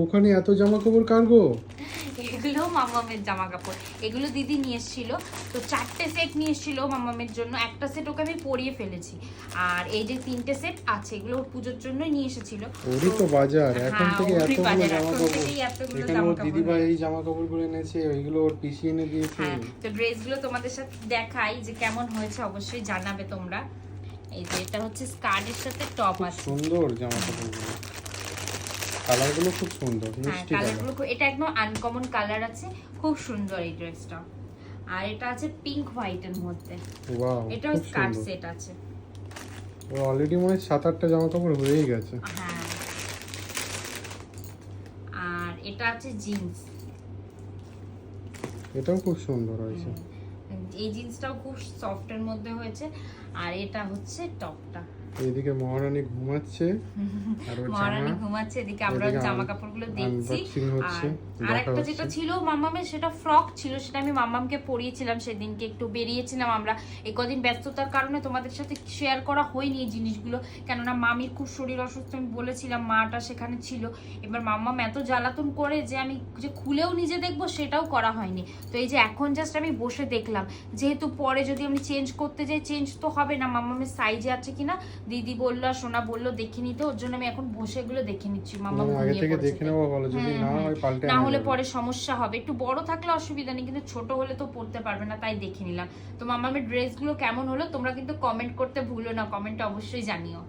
ওখানে এত জামা কাপড় কার গো? এগুলো মামামের জামা কাপড়, এগুলো দিদি নিয়ে এসেছিল। তো 4টে সেট নিয়ে এসেছিল মামামের জন্য, একটা সেট ওকে আমি পরিয়ে ফেলেছি। আর এই যে 3টে সেট আছে, এগুলো ওর পুজোর জন্য নিয়ে এসেছিল। ওরই তো বাজার এখন থেকে ওরই এতগুলো বাজার, জামা এখন কাপড়। থেকেই এতগুলো এখানে জামা ওর কাপড় দিদিভাই হয়েছে। এই জামা কাপড়গুলো এনেছে, ওইগুলো ওর পিসি এনে দিয়েছে। হ্যাঁ, তো ড্রেসগুলো তোমাদের সাথে দেখাই যে কেমন হয়েছে, অবশ্যই জানাবে তোমরা। এই যে এটা হচ্ছে স্কার্টের সাথে টপ খুব আছে। সুন্দর জামা কাপড়গুলো, কালারগুলো খুব সুন্দর, হ্যাঁ, মিষ্টি কালার। কালারগুলো এটা একদম আনকমন কালার আছে, খুব সুন্দর এই ড্রেসটা। আর এটা আছে পিঙ্ক হোয়াইটের মধ্যে। ওয়াও, এটাও খুব স্কার্ট সুন্দর। সেট আছে। ওর অলরেডি মনে হয় 7-8টা জামা কাপড় হয়েই গেছে। হ্যাঁ, আর এটা আছে জিন্স। এটাও খুব সুন্দর হয়েছে। এই জিন্সটাও খুব সফটের মধ্যে হয়েছে। আর এটা হচ্ছে টপটা। এইদিকে মহারানী ঘুমাচ্ছে আর ওর মহারানী জামা ঘুমাচ্ছে, এদিকে আমরা এদিকে জামা কাপড়গুলো দেখছি। আনবক্সিং হচ্ছে, আর দেখা একটা হচ্ছে। যেটা ছিল মাম্মামের, সেটা ফ্রক ছিল, সেটা আমি মাম্মামকে পরিয়েছিলাম সেদিনকে, একটু বেরিয়েছিলাম আমরা। এই কদিন ব্যস্ততার কারণে তোমাদের সাথে শেয়ার করা হয়নি এই জিনিসগুলো, কেননা মামির খুব শরীর অসুস্থ, আমি বলেছিলাম, মাটা সেখানে ছিল। এবার মাম্মাম এত জ্বালাতন করে যে আমি যে খুলেও নিজে দেখবো সেটাও করা হয়নি। তো এই যে এখন জাস্ট আমি বসে দেখলাম, যেহেতু পরে যদি আমি চেঞ্জ করতে যাই, চেঞ্জ তো হবে না, মাম্মামের সাইজে আছে কিনা দিদি বললো আর সোনা বললো দেখে নিতে, ওর জন্য আমি এখন বসে এগুলো দেখে নিচ্ছি। মাম্মাম আগে ঘুমিয়ে থেকে পড়েছে দেখে নেবো ভালো, যদি না হয় পাল্টে না আনা হলে যাবে। পরে সমস্যা হবে। একটু বড় থাকলে অসুবিধা নেই, কিন্তু ছোট হলে তো পড়তে পারবে না, তাই দেখে নিলাম। তো মাম্মামের ড্রেসগুলো কেমন হলো তোমরা কিন্তু কমেন্ট করতে ভুলো না, কমেন্টে অবশ্যই জানিও।